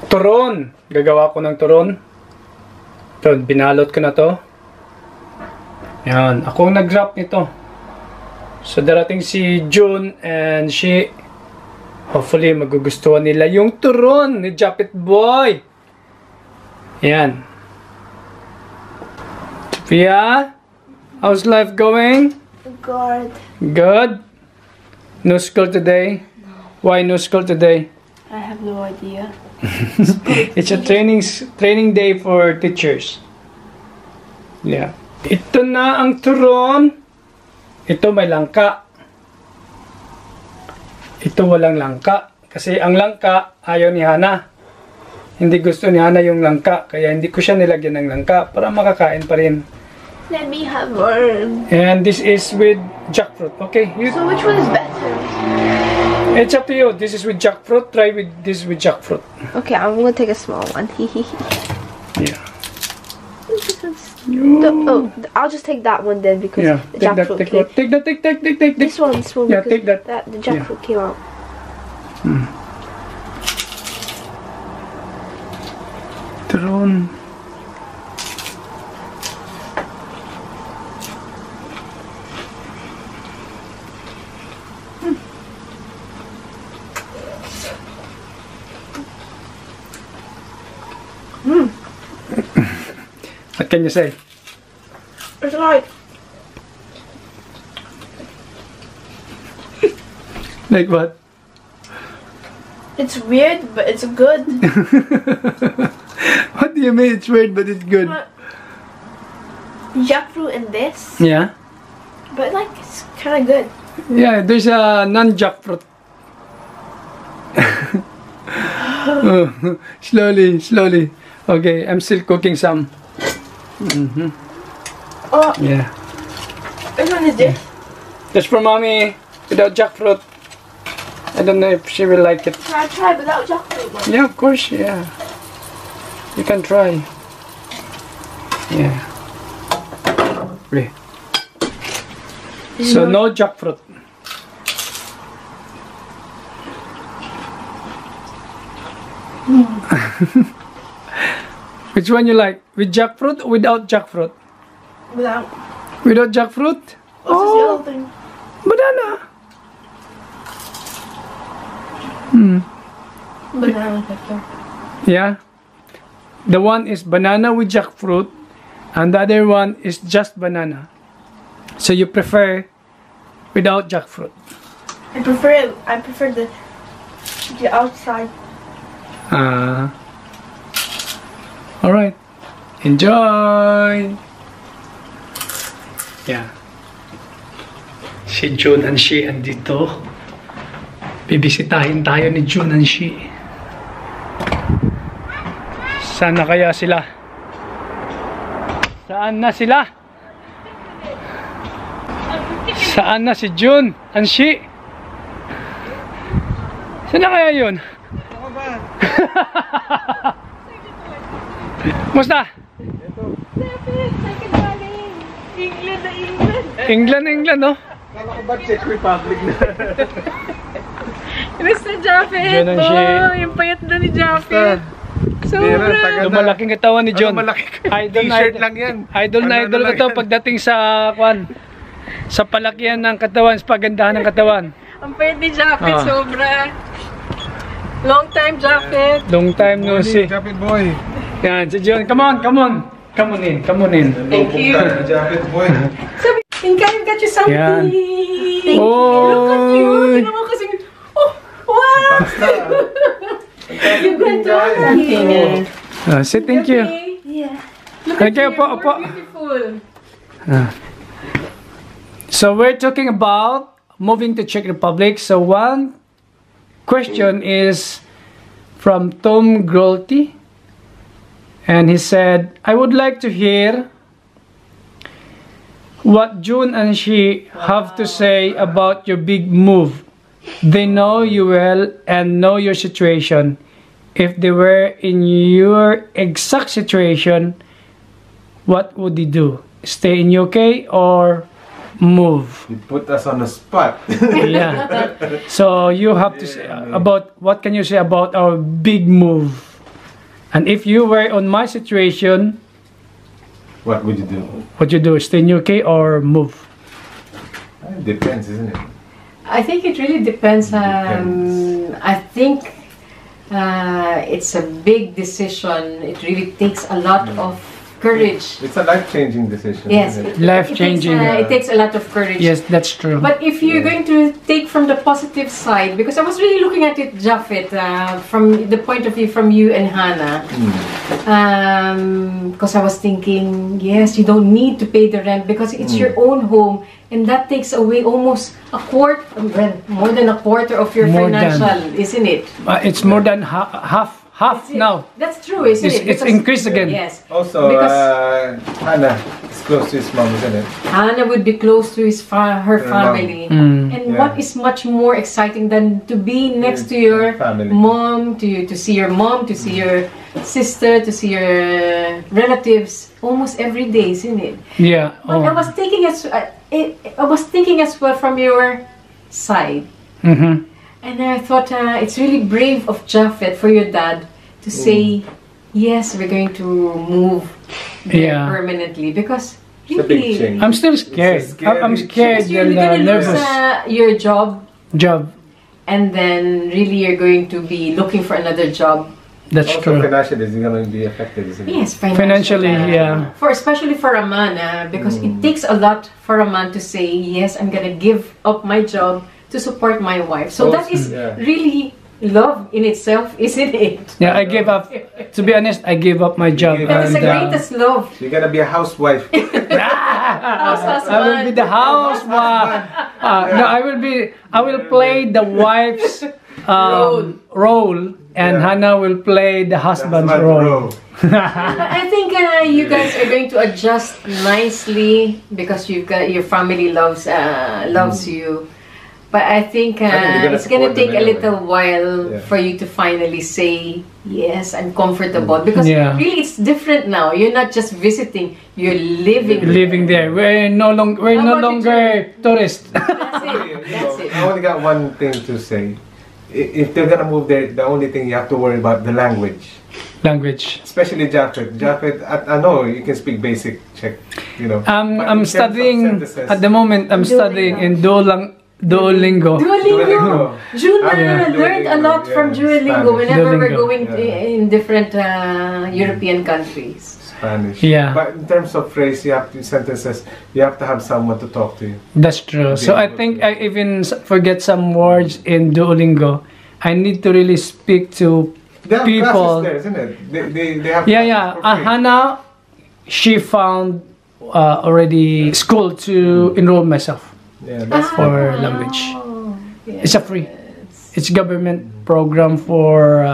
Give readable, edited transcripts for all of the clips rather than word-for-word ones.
Turon. Gagawa ko ng turon. Ito, binalot ko na to. Yan. Ako ang nag-wrap nito. So, darating si June and she, hopefully, magugustuhan nila yung turon ni Japit Boy. Yan. Sophia, how's life going? Good. Good? No school today? No. Why no school today? I have no idea. It's a training day for teachers. Yeah. Ito na ang turon. Ito may langka. Ito walang langka. Kasi ang langka, ayaw ni Hana. Hindi gusto ni Hana yung langka. Kaya hindi ko siya nilagyan ng langka para makakain pa rin. Let me have one. And this is with jackfruit. Okay? So which one is better? It's up to you. This is with jackfruit. Try with this with jackfruit. Okay, I'm gonna take a small one. Yeah. Oh, I'll just take that one then because Yeah. the jackfruit came. Take This one. Yeah, because take that. The jackfruit came out. Turon. What can you say? It's like Like what? it's weird, but it's good. What do you mean it's weird but it's good? Jackfruit and this, Yeah? but like it's kind of good. Yeah, there's a non-jackfruit. Slowly. Okay, I'm still cooking some. Oh, Yeah. which one is this? Just for mommy, without jackfruit. I don't know if she will like it. Can I try without jackfruit one? Yeah, of course, yeah. You can try. Yeah. Really. So no jackfruit. Which one you like? With jackfruit or without jackfruit? Without. Without jackfruit? What's this yellow thing? Banana. Banana pepper. Yeah. The one is banana with jackfruit and the other one is just banana. So you prefer without jackfruit? I prefer the outside. Alright. Enjoy! Yeah. Si June and Shi andito. Bibisitahin tayo ni June and Shi. Sana kaya sila? Saan na sila? Saan na si June and Shi? Saan na kaya yun? Musta? England, no? Kala ko ba Czech Republic na? Mr. Japheth! June and Shi. Oh, yung payat na ni Japheth. Sobra! Lumalaking katawan ni John. T-shirt lang yan. Idol na idol ko to pagdating sa sa palakihan ng katawan, sa pagandahan ng katawan. Ang payat ni Japheth, sobra. Long time, Japheth. Long time no see. Japit boy. Yan, si John. Come on in. Thank you. Japit boy. Think I've got you something. Yan. Thank you. Oh. Look at you. Tingnan mo kasi. Oh, wow. You got something. Say thank you. Yeah. Okay, opo. Beautiful. So we're talking about moving to Czech Republic. So one question is from Tom Grolty. And he said, I would like to hear what June and Shi have to say about your big move. They know you well and know your situation. If they were in your exact situation, what would they do? Stay in UK or move? You put us on the spot. Yeah. So you have to say about, what can you say about our big move? And if you were on my situation, What would you do? what you do? Stay in UK or move? It depends, isn't it? I think it really depends. Depends. I think it's a big decision. It really takes a lot of courage. It's a life-changing decision. Yes, Isn't it? Life-changing. It takes a lot of courage. Yes, that's true. But if you're going to take from the positive side, because I was really looking at it, Japhet, from the point of view from you and Hannah, because I was thinking, yes, you don't need to pay the rent because it's your own home, and that takes away almost a quarter, more than a quarter of your More than. financial, isn't it? It's more than half now. That's true, isn't it? It's Because- increased again. Yes. Also, Because- Hannah is close to his mom, isn't it? Hannah would be close to her family. Mm. And Yeah. what is much more exciting than to be next to your Family. mom, to see your mom, to see your sister, to see your relatives almost every day, isn't it? Yeah. But I was thinking as well from your side. Mm-hmm. And I thought it's really brave of Japhet for your dad to say, yes, we're going to move there Yeah. permanently. Because It's a big really, change. I'm still scared. It's a scary I'm scared because you're and going to lose nervous. your job, Job. and then really you're going to be looking for another job. That's Also, true. financially, is going to be affected, isn't it? Yes, Financially, yeah. Especially for a man, because it takes a lot for a man to say, yes, I'm gonna give up my job to support my wife. So that is Yeah. really love in itself, isn't it? Yeah, I gave up. To be honest, I gave up my job. That is the and, greatest love. You're going to be a housewife. I will be the housewife. No, I will play the wife's role, and Hannah will play the husband's That's my role. I think you guys are going to adjust nicely because you've got your family loves you. But I think they're gonna it's gonna support take them a anyway. little while Yeah. for you to finally say yes, I'm comfortable because Yeah. really it's different now. You're not just visiting; you're living. Living there, we're no How about you, longer tourists. That's it. That's it. I only got one thing to say. If they're going to move there, the only thing you have to worry about the language. Language. Especially Japhet. Japhet, I know you can speak basic Czech, you know. But in I'm terms of studying sentences- at the moment. I'm studying in Duolingo. Duolingo. Juna Yeah. learned a lot Duolingo, from yeah, Duolingo Spanish. whenever we're Duolingo. going in different European countries. Spanish. Yeah. But in terms of phrase, sentences, you have to have someone to talk to you. That's true. So I think I even forget some words in Duolingo. I need to really speak to They have people. classes there, isn't it? They have Yeah, classes yeah. for free. Hannah, she found already school to enroll myself. Yeah, that's For language. Yeah. It's a free. It's government program for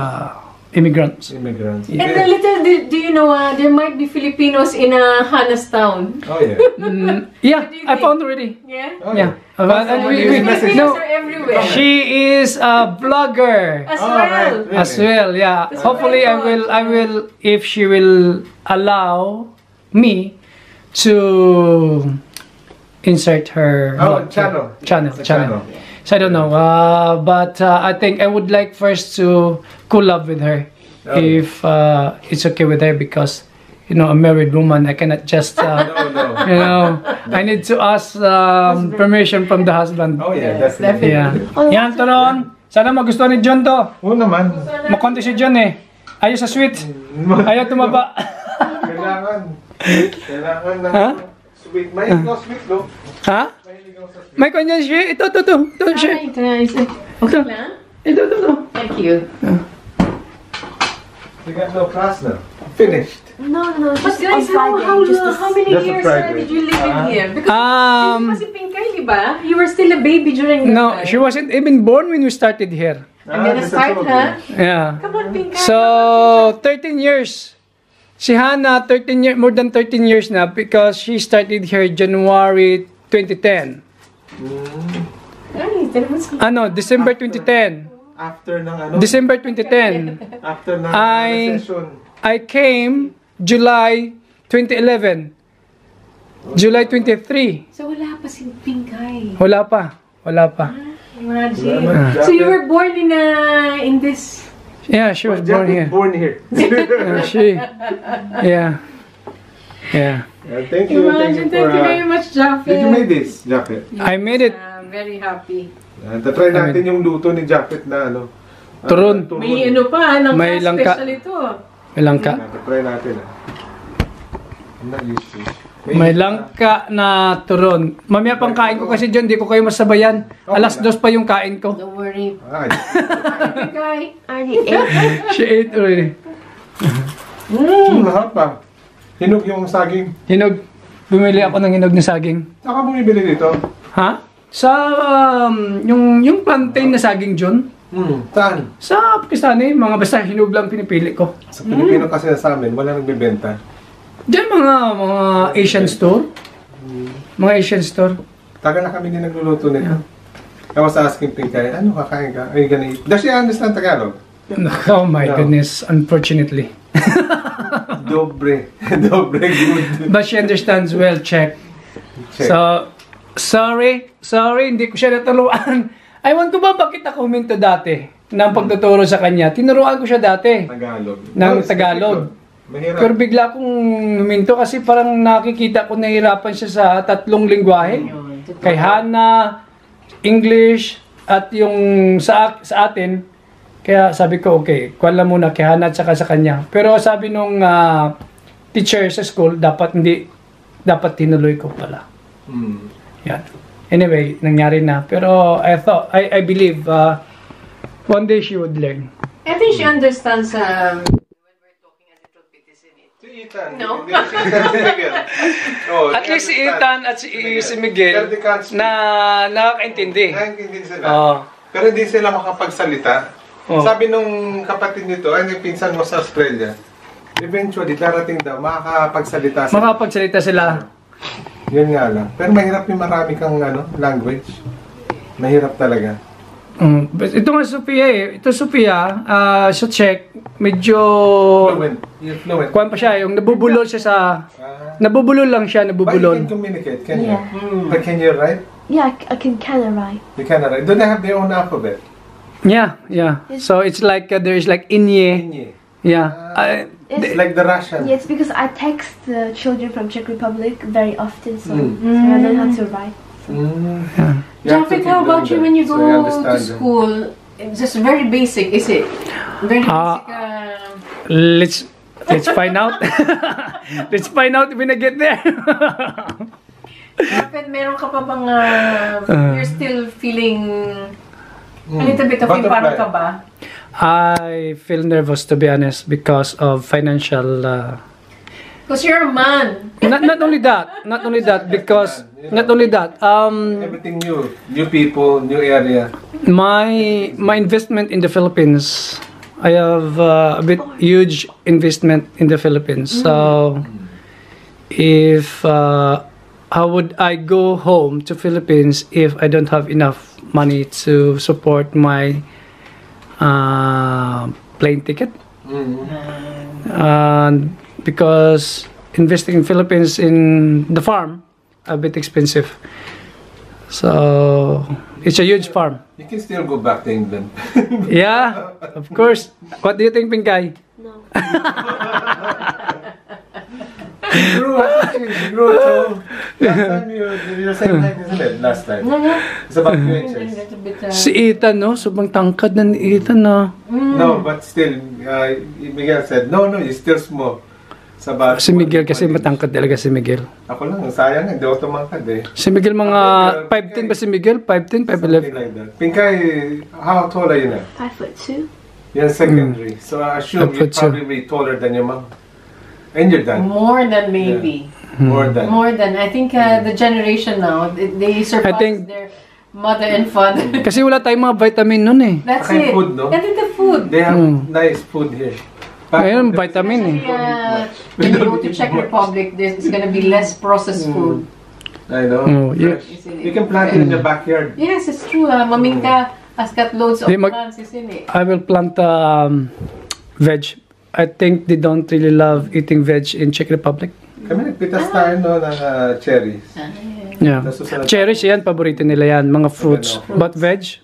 immigrants. immigrants. And a little, do you know, there might be Filipinos in Hannah's town. Oh yeah. Yeah, do you I think? found already. Yeah? Oh, Yeah. yeah. And Filipinos no, are everywhere. she is a blogger. As Oh, well. right. Really? As well, yeah. That's Hopefully, what I I will, if she will allow me to insert her Oh, vlog. channel. It's a channel. So I don't know, but I think I would like first to collab with her, Oh. if it's okay with her, because you know, a married woman, I cannot just No, no. you know, I need to ask permission from the husband. Oh yeah, Yes, definitely. Yeah. Yan, Toron. Sana magustuhan ni John to. Oo naman. Makonti si John eh. Ayaw sa sweet. Ayaw tumaba. Kailangan na Ha? sweet. Mahilig ako sweet, no? Ha? Mahilig ako sa sweet. May kanya siya. Ito. Ito siya. Okay lang? Ito. Thank you. You got no class now. Finished. No, But just guys, on how Friday. many Just a years Friday. did you live in here? Because Um, kasi Pinkay, di ba? You were still a baby during that No, time. she wasn't even born when we started here. I'm gonna that's start, okay. ha? Yeah. Come on, Pinkay. So, 13 years. Si Hannah, 13 years, more than 13 years na, because she started here January 2010. Ay, talagang sa- Ano, December 2010. After ng ano? December 2010. After ng I- session. I came July 2011. July 23. So wala pa si Pinkay. Wala pa. Imagine. Wala. So you were born in this Yeah, she was born here. Born here. Yeah. Thank you. Imagine, thank you very much, Japhet. Did you make this, Japhet? I made it. Very happy. Try natin yung luto ni Japhet na ano. Turon. May ano pa, May langka. special ito. May langka. Try natin I'm not used to it. May langka na turon. Mamaya pang kain ko kasi dyan, di ko kayo masabayan. Alas 2 pa yung kain ko. Don't worry. Ay. Guy. Already ate. She ate already. Lahat pa. Hinog yung saging. Hinog. Bumili ako ng hinog na saging. Saka bumibili dito? Ha? Sa yung plantain na saging, John. Saan? Sa Pakistani, mga basta hinog lang pinipili ko. Sa Pilipino kasi sa amin, wala nagbebenta. Diyan mga Asian store. Mga Asian store. Tagal na kami din nagluluto nito. I was asking Pinkay, ano kakain ka? Ay, ganito. Does she understand Tagalog? Oh my No. goodness, unfortunately. Dobre. Dobre good. But she understands well, check. Check. So, sorry, hindi ko siya naturuan. Ewan ko ba bakit ako huminto dati ng pagtuturo sa kanya. Tinuruan ko siya dati Tagalog. ng Oh, Tagalog. Mahirap. Pero bigla kong huminto kasi parang nakikita ko nahihirapan siya sa 3 lingwahe. Kay Hana, English, at yung sa atin. Kaya sabi ko, okay, kuwan lang muna kay Hana at saka sa kanya. Pero sabi nung teacher sa school, dapat tinuloy ko pala. Yan. Anyway, nangyari na. Pero I believe one day she would learn. I think she understands when we're talking a little bit, isn't it? Si Ethan. No. Hindi, si Ethan si Miguel. Oh, At least si Ethan at si Miguel Pero they can't speak. na nakakaintindi. Naiintindihan sila. Oh. Pero hindi sila makapagsalita. Oh. Sabi nung kapatid nito, ay yung pinsan mo sa Australia, eventually, darating daw, makakapagsalita sila. Makapagsalita sila. Yun nga lang. Pero mahirap yung marami kang language. Mahirap talaga. But ito nga Sophia Ito Sophia, sa Czech, medyo Fluent. You're fluent. kuwan pa siya, yung nabubulol siya sa nabubulol lang siya, But you nabubulol. can communicate, can you? Yeah. But can you write? Yeah, I can kind of write. You can write. Do they have their own alphabet? Yeah. So it's like there's like inye. Inye. Yeah. It's Like the Russian. Yeah, it's because I text the children from Czech Republic very often, so, Mm. so I learn how to write. Yeah. You have to Japhet, keep how about you doing when you that, go so you to understand them. school? It's just very basic, is it? Very basic. Let's find out. Let's find out when I get there. Japhet, meron ka pa bang you're still feeling a little bit of Butterfly. parang ka ba? I feel nervous to be honest because of financial Because you're a man. not only that because not only that Everything new. New people, new area. my investment in the Philippines, I have a bit huge investment in the Philippines. So if how would I go home to Philippines if I don't have enough money to support my plane ticket? Because investing in Philippines in the farm a bit expensive. So it's a huge farm. You can still go back to England. Yeah, of course. What do you think, Pinkay? No. You grew actually. You grew too. Last time you're saying like, isn't it? Last time. It's about UHS. Si Ethan, no? Sobrang tangkad na ni Ethan, no? No, but still, Miguel said, no, you're still small. Sabat, Si Miguel kasi matangkad talaga si Miguel. Ako lang, sayang, hindi ako tumangkad eh. Si Miguel mga 5'10 ba si Miguel? 5'10, Something 5'11? like that. Pinkay, how tall are you now? 5'2". You're secondary. So I assume you're 5'2". probably taller than your mom. And your dad. More than maybe. More than. More than. I think the generation now, they surpass I think- their mother and father. Kasi wala tayong mga vitamin nun eh. That's Saka yung it. food, no? And then the food. They have nice food here. Ngayon, vitamin eh. When you go to Czech Republic, there's gonna be less processed food. I know. Oh, yeah. Isn't You it? can plant it in the backyard. Yes, it's true. Maminka has got loads of Di mag- plants, isn't it? I will plant veg. I think they don't really love eating veg in Czech Republic. Kami nagpitas tayo no, ng cherries. Yeah. Tapos susunod- Cherries yan, paborito nila yan. Mga fruits. But veg?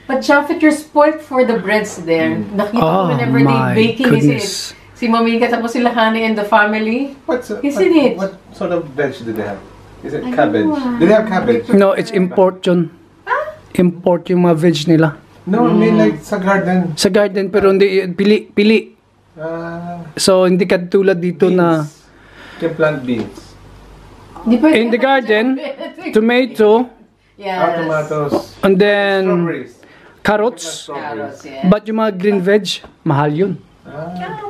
But Japhet, you're spoiled for the breads there. Nakita ko whenever they baking, goodness. si Mamika tapos sila Hani and the family. Isn't it? What sort of veg do they have? Is it cabbage? Do they have cabbage? No, it's import yun. Import yung mga veg nila. No, I mean like sa garden. Sa garden, pero hindi, pili. So, hindi ka tulad dito na... You can plant beans. In the garden, tomato, Yes. Tomatoes. and then Strawberries. carrots. Carrots, yeah. But yung mga green veg, mahal yun.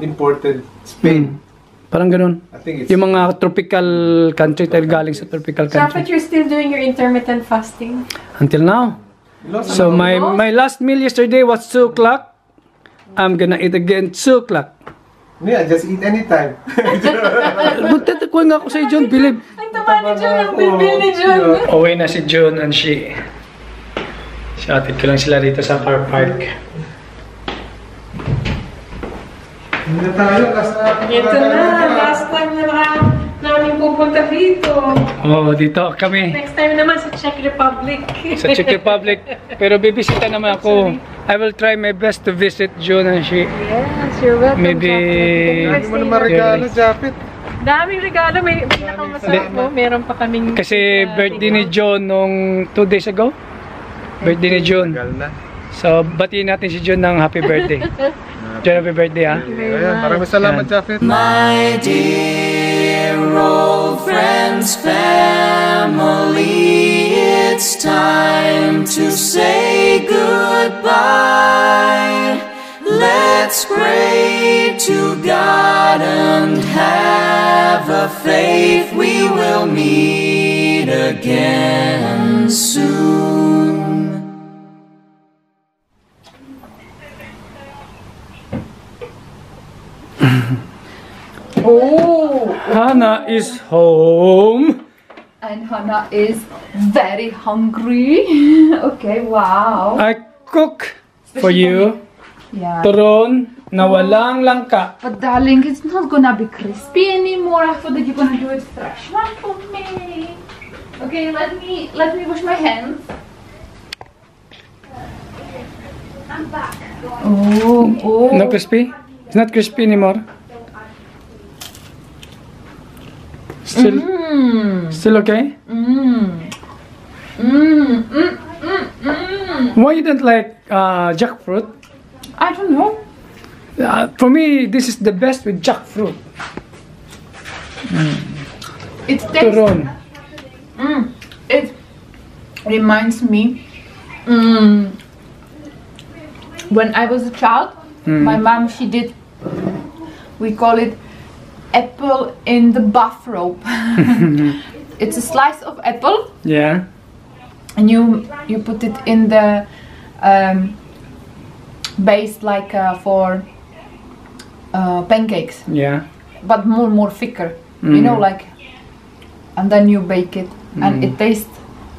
Imported. Spain. Parang ganun. I think it's... Yung mga tropical country, tayo galing sa tropical Japhet, country. you're still doing your intermittent fasting? Until now. So my last meal yesterday was 2 o'clock. I'm gonna eat again 2 o'clock. Yeah, just eat anytime. Magtatakuan nga ako sa John, Bilib. Ang tama ni John, ang bilbil ni John. Uwi na si John and she. Siatid ko lang sila dito sa car park. Hindi tayo, Ito na, last time na namin pupunta dito. Oh, dito kami. Next time naman sa Czech Republic. Sa Czech Republic. Pero bibisita naman ako. I will try my best to visit John and she. Yes, you're welcome. Maybe... Hindi mo naman regalo, Japhet. Daming regalo. May pinakamasarap mo. Meron pa kaming... Kasi birthday ni John nung 2 days ago. Birthday ni John. So, batiin natin si John ng happy birthday. John, happy birthday, ha? Ayan, maraming salamat, Japhet. My dear old friends, family, it's time to say goodbye. Let's pray to God and have a faith we will meet again soon. Oh, Hannah is home. and Hannah is very hungry. Okay, wow. I cook for you. Yeah. Turon na walang langka. But darling, it's not gonna be crispy anymore. I thought that you're gonna do it fresh one for me. Okay, let me wash my hands. I'm back. Oh. No crispy? It's not crispy anymore. Still okay? Why you don't like jackfruit? I don't know. For me, this is the best with jackfruit. It tastes. Turon. It reminds me when I was a child. My mom, she did. We call it apple in the bathrobe. It's a slice of apple, Yeah. and you put it in the base like for pancakes, Yeah. but more thicker. You know, like, and then you bake it, and it tastes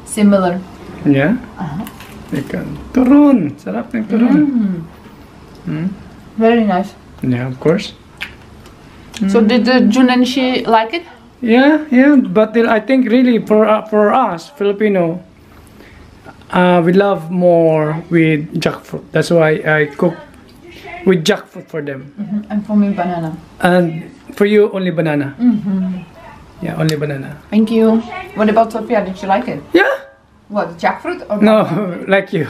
similar. Yeah. Ikaw. Turon. Sarap ng turon. Very nice. Yeah, of course. So did Jun and she like it? Yeah, but I think really for us Filipino, we love more with jackfruit. That's why I cook with jackfruit for them. And for me, banana. And for you, only banana. Yeah, only banana. Thank you. What about Sophia? Did she like it? Yeah. What, jackfruit or No, like you.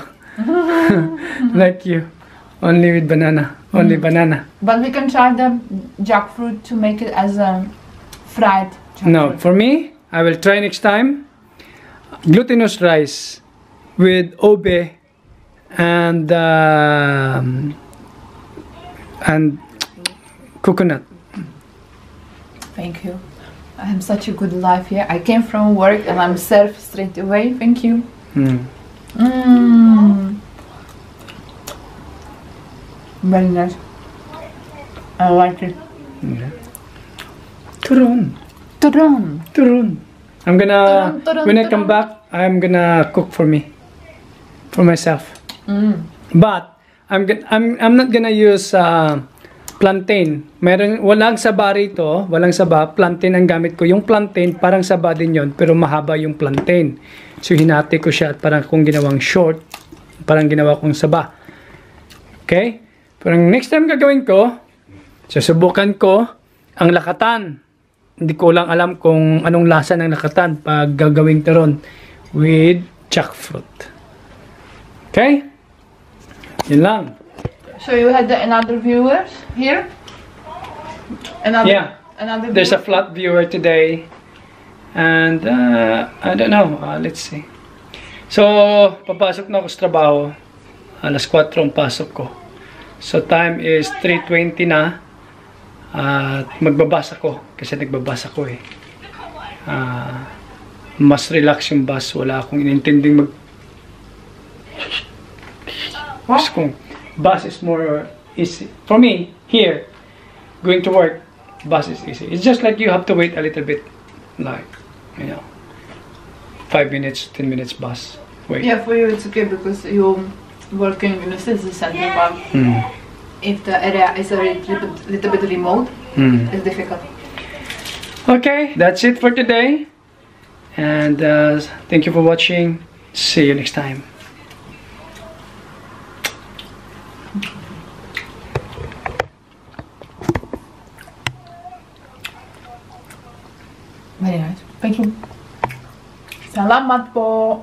Like you. Only with banana. Only banana. But we can try the jackfruit to make it as a fried jackfruit. No, for me, I will try next time. Glutinous rice with obe and coconut. Thank you. I have such a good life here. I came from work and I'm served straight away. Thank you. Very nice. I like it. Turon. Turon. I'm gonna Turon, when I turon. come back, I'm gonna cook for me, for myself. But I'm not gonna use plantain. Walang saba rito, walang saba. Plantain ang gamit ko. Yung plantain parang saba din yon, pero mahaba yung plantain. So hinati ko siya at parang kung ginawang short. Parang ginawa kong saba. Okay? Pero next time gagawin ko, susubukan ko ang lakatan. Hindi ko lang alam kung anong lasa ng lakatan pag gagawing turon with jackfruit. Okay? Yun lang. So you had another viewers here? Another There's a viewer? flat viewer today. And I don't know. Let's see. So, papasok na ako sa trabaho. Alas 4 ang pasok ko. So, time is 3:20 na. At magbabasa ko. Kasi nagbabasa ko eh. Mas relax yung bus. Wala akong inintinding Mas kung bus is more easy. For me, here, going to work, bus is easy. It's just like you have to wait a little bit. Like, 5 minutes, 10 minutes bus. Wait. Yeah, for you it's okay because you're working in a city center, but if the area is a little bit remote, it's difficult. Okay, that's it for today. And thank you for watching. See you next time. Very nice. Thank you. Salamat po.